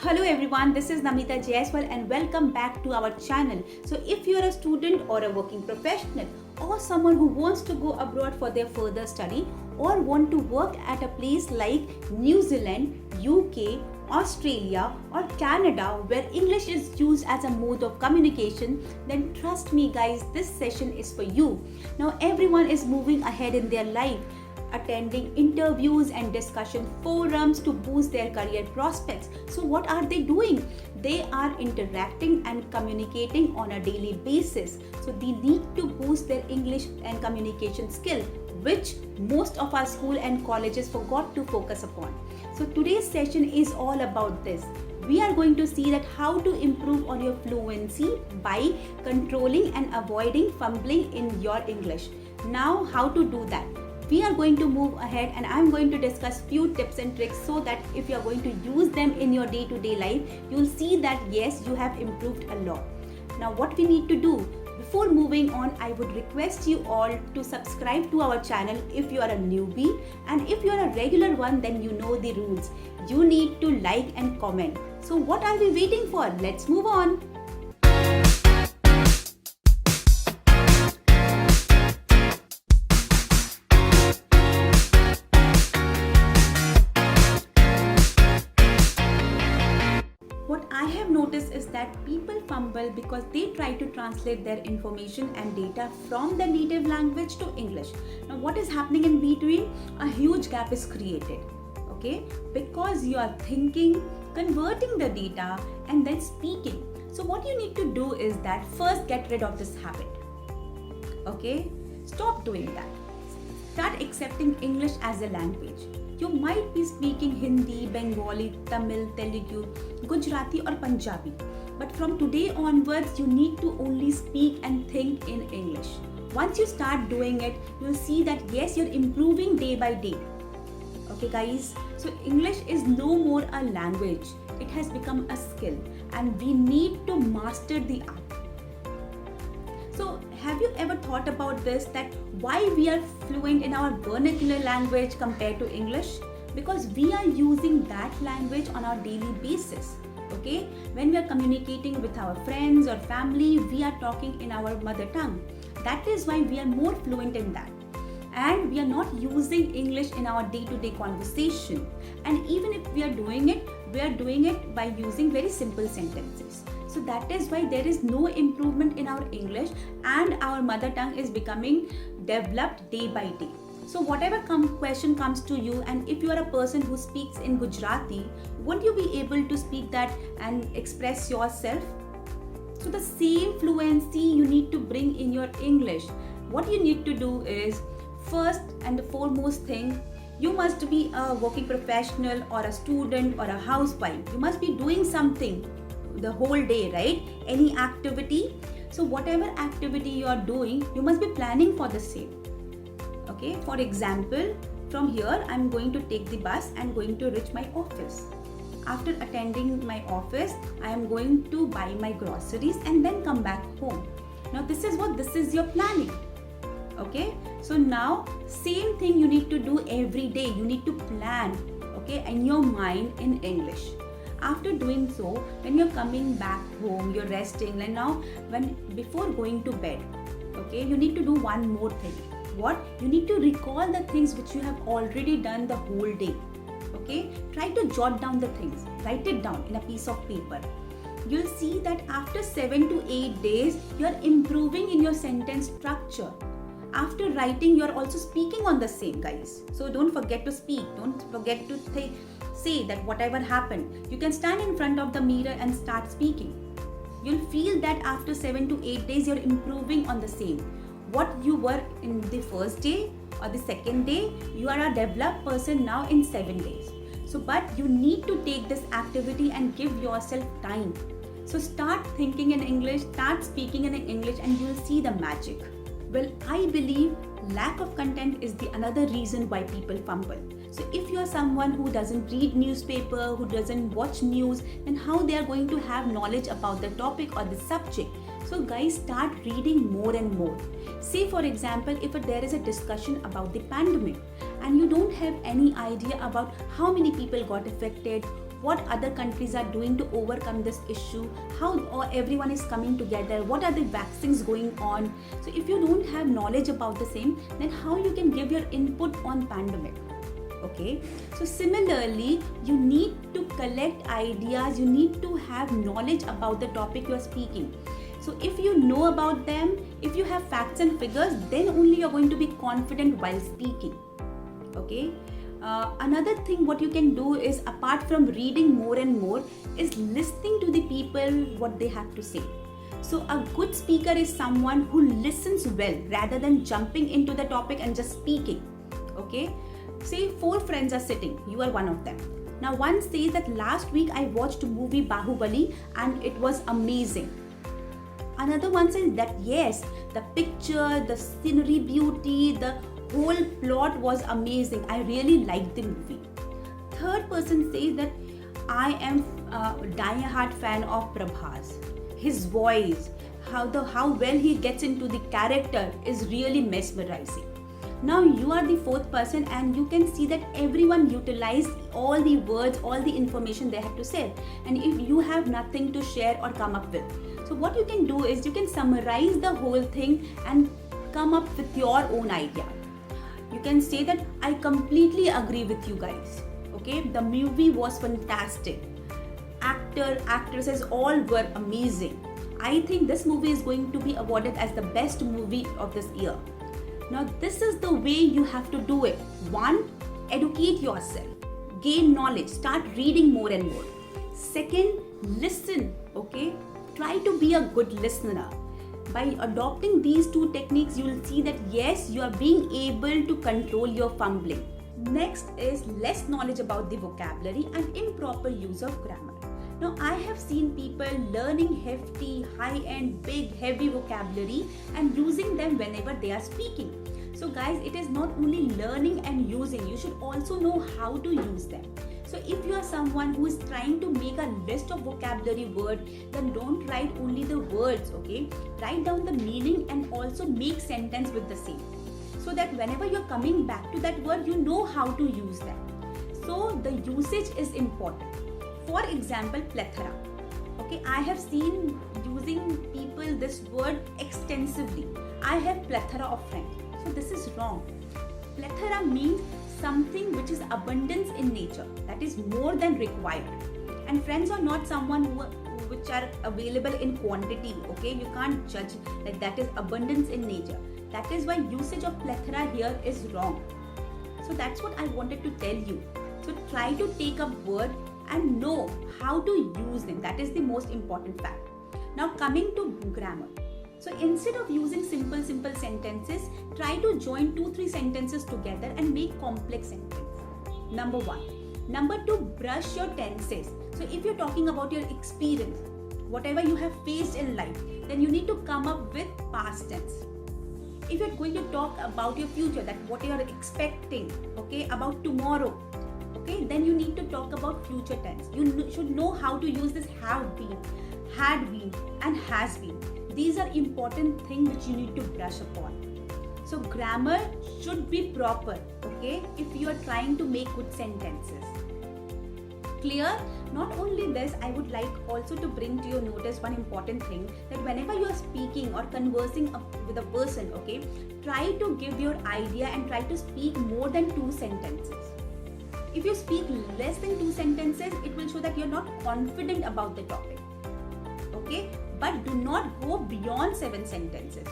Hello everyone, this is Namita Jaiswal and welcome back to our channel. So if you're a student or a working professional or someone who wants to go abroad for their further study or want to work at a place like New Zealand, UK, Australia or Canada where English is used as a mode of communication, then trust me guys, this session is for you. Now everyone is moving ahead in their life, attending interviews and discussion forums to boost their career prospects. So what are they doing? They are interacting and communicating on a daily basis. So they need to boost their English and communication skill, which most of our school and colleges forgot to focus upon. So today's session is all about this. We are going to see that how to improve on your fluency by controlling and avoiding fumbling in your English. Now, how to do that? We are going to move ahead and I'm going to discuss few tips and tricks so that if you are going to use them in your day-to-day life, you'll see that yes, you have improved a lot. Now what we need to do? Before moving on, I would request you all to subscribe to our channel if you are a newbie, and if you are a regular one, then you know the rules. You need to like and comment. So what are we waiting for? Let's move on. What I have noticed is that people fumble because they try to translate their information and data from their native language to English. Now what is happening in between? A huge gap is created, okay? Because you are thinking, converting the data and then speaking. So what you need to do is that first get rid of this habit, okay? Stop doing that. Start accepting English as a language. You might be speaking Hindi, Bengali, Tamil, Telugu, Gujarati or Punjabi. But from today onwards, you need to only speak and think in English. Once you start doing it, you'll see that yes, you're improving day by day. Okay guys, so English is no more a language. It has become a skill and we need to master the art. So have you ever thought about this, that why we are fluent in our vernacular language compared to English? Because we are using that language on our daily basis. Okay, when we are communicating with our friends or family, we are talking in our mother tongue. That is why we are more fluent in that. And we are not using English in our day-to-day conversation. And even if we are doing it by using very simple sentences. So that is why there is no improvement in our English and our mother tongue is becoming developed day by day. So whatever question comes to you, and if you are a person who speaks in Gujarati, won't you be able to speak that and express yourself? So the same fluency you need to bring in your English. What you need to do is, first and the foremost thing, you must be a working professional or a student or a housewife. You must be doing something the whole day, right? Any activity. So whatever activity you are doing, you must be planning for the same. Okay, for example, from here I'm going to take the bus and going to reach my office. After attending my office, I am going to buy my groceries and then come back home. Now this is your planning. Okay, so now same thing you need to do every day. You need to plan, okay, in your mind in English. After doing so, when you're coming back home, you're resting, and now before going to bed, okay, you need to do one more thing. What? You need to recall the things which you have already done the whole day. Okay, try to jot down the things, write it down in a piece of paper. You'll see that after 7 to 8 days, you're improving in your sentence structure. After writing, you're also speaking on the same, guys. So don't forget to speak. Don't forget to say that whatever happened. You can stand in front of the mirror and start speaking. You'll feel that after 7 to 8 days, you're improving on the same. What you were in the first day or the second day, you are a developed person now in 7 days. So, but you need to take this activity and give yourself time. So start thinking in English, start speaking in English, and you'll see the magic. Well, I believe lack of content is the another reason why people fumble. So if you are someone who doesn't read newspaper, who doesn't watch news, then how they are going to have knowledge about the topic or the subject? So guys, start reading more and more. Say for example, if there is a discussion about the pandemic and you don't have any idea about how many people got affected, what other countries are doing to overcome this issue, how everyone is coming together, what are the vaccines going on. So if you don't have knowledge about the same, then how you can give your input on pandemic? Okay, so similarly, you need to collect ideas, you need to have knowledge about the topic you are speaking. So if you know about them, if you have facts and figures, then only you're going to be confident while speaking. Okay. Another thing what you can do is, apart from reading more and more, is listening to the people what they have to say. So a good speaker is someone who listens well rather than jumping into the topic and just speaking. Okay. Say 4 friends are sitting, you are one of them. Now one says that last week I watched movie Bahubali and it was amazing. Another one says that yes, the picture, the scenery beauty, the whole plot was amazing. I really liked the movie. Third person says that I am a die-hard fan of Prabhas. His voice, how well he gets into the character is really mesmerizing. Now you are the 4th person and you can see that everyone utilized all the words, all the information they had to say. And if you have nothing to share or come up with, so what you can do is you can summarize the whole thing and come up with your own idea. You can say that I completely agree with you guys. Okay, the movie was fantastic. Actresses all were amazing. I think this movie is going to be awarded as the best movie of this year. Now this is the way you have to do it. 1, educate yourself, gain knowledge, start reading more and more. 2nd, listen. Okay, try to be a good listener. By adopting these 2 techniques, you will see that yes, you are being able to control your fumbling. Next is less knowledge about the vocabulary and improper use of grammar. Now I have seen people learning hefty, high-end, big, heavy vocabulary and using them whenever they are speaking. So guys, it is not only learning and using, you should also know how to use them. So if you are someone who is trying to make a list of vocabulary words, then don't write only the words, okay? Write down the meaning and also make sentence with the same. So that whenever you're coming back to that word, you know how to use them. So the usage is important. For example, plethora. Okay, I have seen using people this word extensively. I have plethora of friends. So this is wrong. Plethora means something which is abundance in nature, that is more than required. And friends are not someone which are available in quantity. Okay, you can't judge like that is abundance in nature. That is why usage of plethora here is wrong. So that's what I wanted to tell you. So try to take a word and know how to use them. That is the most important fact. Now coming to grammar. So instead of using simple sentences, try to join 2-3 sentences together and make complex sentences. Number 1. Number 2, brush your tenses. So if you're talking about your experience, whatever you have faced in life, then you need to come up with past tense. If you're going to talk about your future, that what you are expecting, okay, about tomorrow, okay, then you need to talk about future tense. You should know how to use this have been, had been and has been. These are important things which you need to brush upon. So grammar should be proper, okay, if you are trying to make good sentences. Clear? Not only this, I would like also to bring to your notice one important thing, that whenever you are speaking or conversing with a person, okay, try to give your idea and try to speak more than 2 sentences. If you speak less than 2 sentences, it will show that you're not confident about the topic. Okay, but do not go beyond 7 sentences.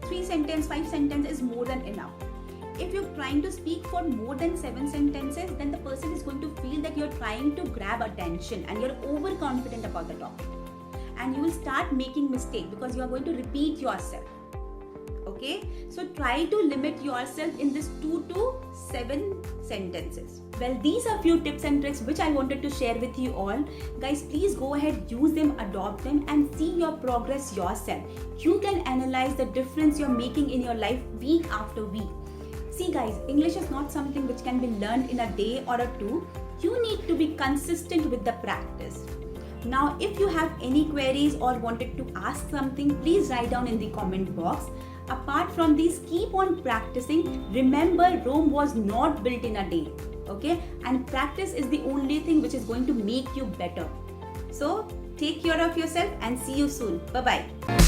3 sentences, 5 sentences is more than enough. If you're trying to speak for more than 7 sentences, then the person is going to feel that you're trying to grab attention and you're overconfident about the topic. And you will start making mistakes because you are going to repeat yourself. Okay, so try to limit yourself in this 2 to 7 sentences. Well, these are few tips and tricks which I wanted to share with you all. Guys, please go ahead, use them, adopt them and see your progress yourself. You can analyze the difference you're making in your life week after week. See guys, English is not something which can be learned in a day or a 2. You need to be consistent with the practice. Now, if you have any queries or wanted to ask something, please write down in the comment box. Apart from these, keep on practicing. Remember, Rome was not built in a day. okay? And practice is the only thing which is going to make you better. So take care of yourself and see you soon. Bye bye.